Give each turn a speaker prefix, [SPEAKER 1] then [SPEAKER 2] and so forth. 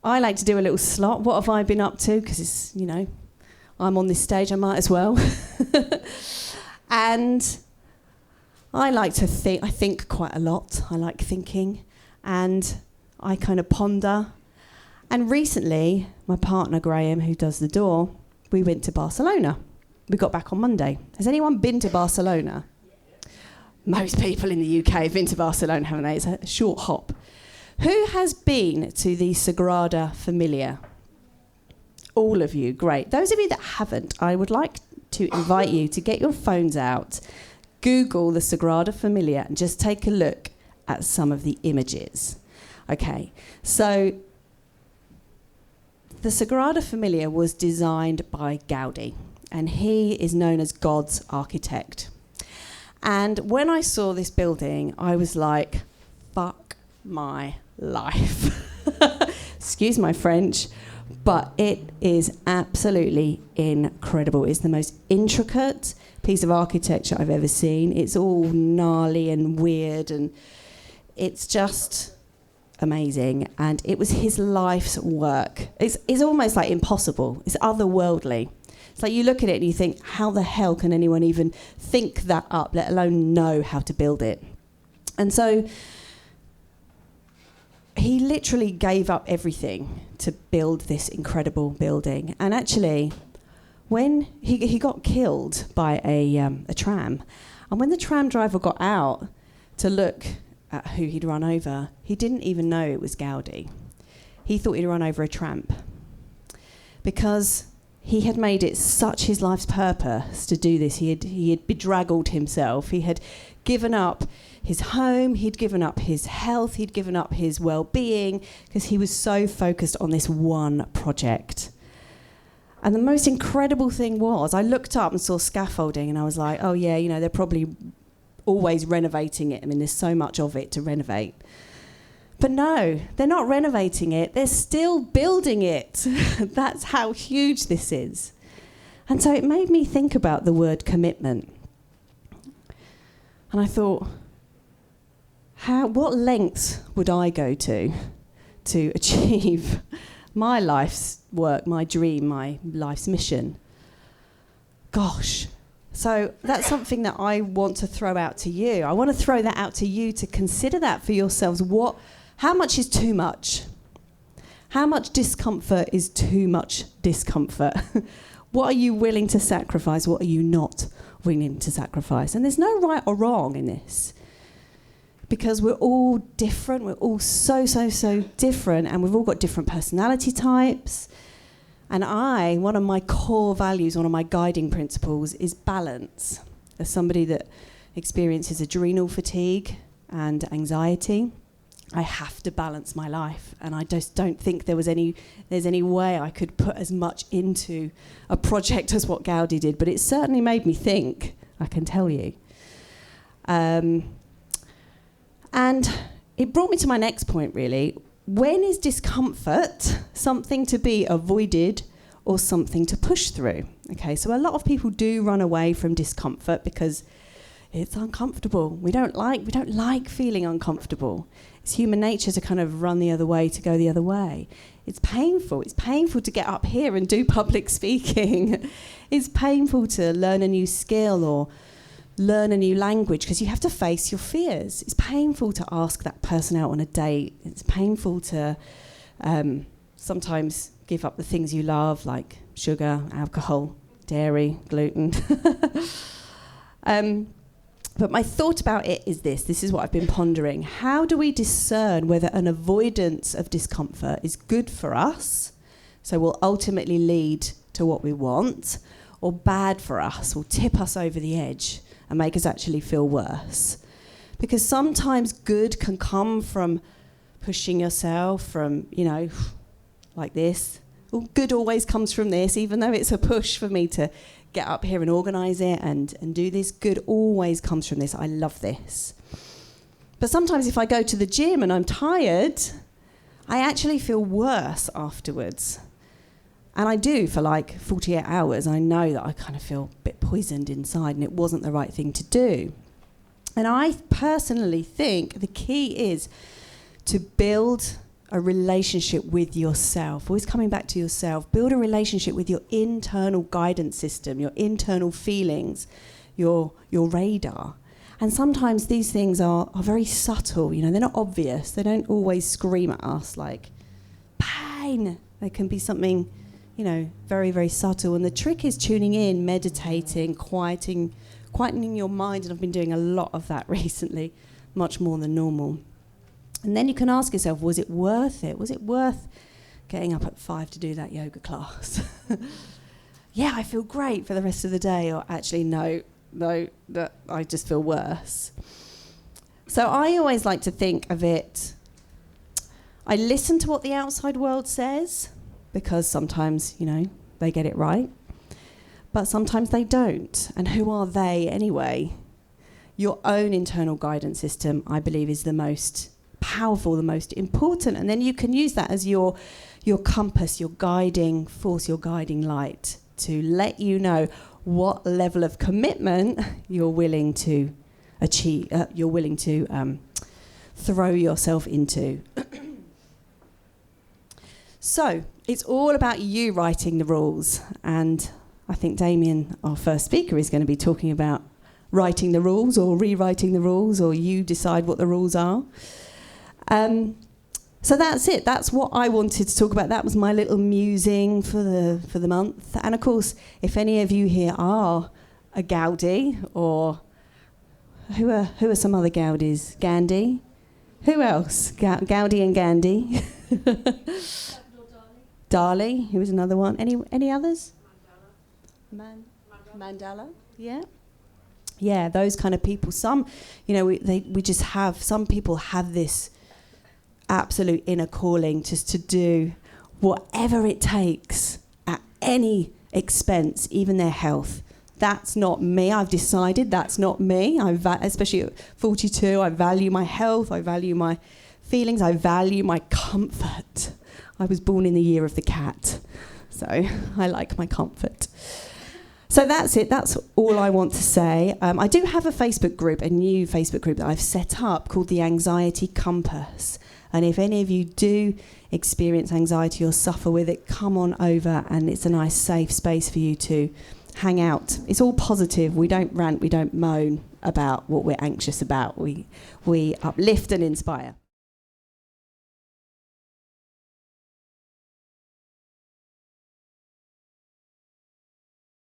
[SPEAKER 1] I like to do a little slot. What have I been up to? Because it's, I'm on this stage, I might as well. And I like to think. I think quite a lot. I like thinking. And I kind of ponder. And recently, my partner, Graham, who does the door, we went to Barcelona. We got back on Monday. Has anyone been to Barcelona? Most people in the UK have been to Barcelona, haven't they? It's a short hop. Who has been to the Sagrada Familia? All of you, great. Those of you that haven't, I would like to invite you to get your phones out, Google the Sagrada Familia, and just take a look at some of the images. Okay, so the Sagrada Familia was designed by Gaudi, and he is known as God's architect. And when I saw this building, I was like, fuck my life. Excuse my French, but it is absolutely incredible. It's the most intricate piece of architecture I've ever seen. It's all gnarly and weird, and it's just amazing. And it was his life's work. It's almost like impossible. It's otherworldly. It's like you look at it and you think, how the hell can anyone even think that up, let alone know how to build it? And so he literally gave up everything to build this incredible building. And actually, when he got killed by a tram, and when the tram driver got out to look at who he'd run over, he didn't even know it was Gaudi. He thought he'd run over a tramp, because he had made it such his life's purpose to do this. He had bedraggled himself. He had given up his home. He'd given up his health. He'd given up his well-being, because he was so focused on this one project. And the most incredible thing was, I looked up and saw scaffolding, and I was like, oh yeah, they're probably always renovating it. I mean, there's so much of it to renovate. But no, they're not renovating it. They're still building it. That's how huge this is. And so it made me think about the word commitment. And I thought, what lengths would I go to achieve my life's work, my dream, my life's mission? Gosh. So that's something that I want to throw out to you. I want to throw that out to you to consider that for yourselves. How much is too much? How much discomfort is too much discomfort? What are you willing to sacrifice? What are you not willing to sacrifice? And there's no right or wrong in this, because we're all different. We're all so different, and we've all got different personality types. And one of my core values, one of my guiding principles is balance. As somebody that experiences adrenal fatigue and anxiety, I have to balance my life, and I just don't think there's any way I could put as much into a project as what Gaudi did, but it certainly made me think, I can tell you. And it brought me to my next point, really. When is discomfort something to be avoided or something to push through? Okay, so a lot of people do run away from discomfort because it's uncomfortable. We don't like feeling uncomfortable. It's human nature to kind of run the other way, to go the other way. It's painful. It's painful to get up here and do public speaking. It's painful to learn a new skill or learn a new language, because you have to face your fears. It's painful to ask that person out on a date. It's painful to sometimes give up the things you love, like sugar, alcohol, dairy, gluten. But my thought about it is this. This is what I've been pondering. How do we discern whether an avoidance of discomfort is good for us, so will ultimately lead to what we want, or bad for us, will tip us over the edge and make us actually feel worse? Because sometimes good can come from pushing yourself, from, like this. Well, good always comes from this, even though it's a push for me to get up here and organise it and do this. Good always comes from this. I love this. But sometimes if I go to the gym and I'm tired, I actually feel worse afterwards. And I do for like 48 hours. I know that I kind of feel a bit poisoned inside, and it wasn't the right thing to do. And I personally think the key is to build a relationship with yourself, always coming back to yourself. Build a relationship with your internal guidance system, your internal feelings, your radar. And sometimes these things are very subtle, they're not obvious. They don't always scream at us like, pain. They can be something, very, very subtle. And the trick is tuning in, meditating, quietening your mind. And I've been doing a lot of that recently, much more than normal. And then you can ask yourself, was it worth it? Was it worth getting up at 5 to do that yoga class? Yeah, I feel great for the rest of the day. Or actually, no, that I just feel worse. So I always like to think of it, I listen to what the outside world says, because sometimes, they get it right. But sometimes they don't. And who are they anyway? Your own internal guidance system, I believe, is the most powerful, the most important, and then you can use that as your compass, your guiding force, your guiding light to let you know what level of commitment you're willing to achieve, you're willing to throw yourself into. So it's all about you writing the rules, and I think Damien, our first speaker, is going to be talking about writing the rules or rewriting the rules, or you decide what the rules are. So that's it. That's what I wanted to talk about. That was my little musing for the month. And of course, if any of you here are a Gaudi, or who are some other Gaudis? Gandhi? Who else? Gaudi and Gandhi. Dali, who was another one. Any others? Mandela. Yeah. Yeah, those kind of people. Some, we just have. Some people have this absolute inner calling just to do whatever it takes at any expense, even their health. That's not me. I've decided that's not me. Especially at 42, I value my health, I value my feelings, I value my comfort. I was born in the year of the cat, so I like my comfort. So that's it. That's all I want to say. I do have a Facebook group, a new Facebook group that I've set up called the Anxiety Compass. And if any of you do experience anxiety or suffer with it, come on over, and it's a nice safe space for you to hang out. It's all positive. We don't rant, we don't moan about what we're anxious about. We uplift and inspire.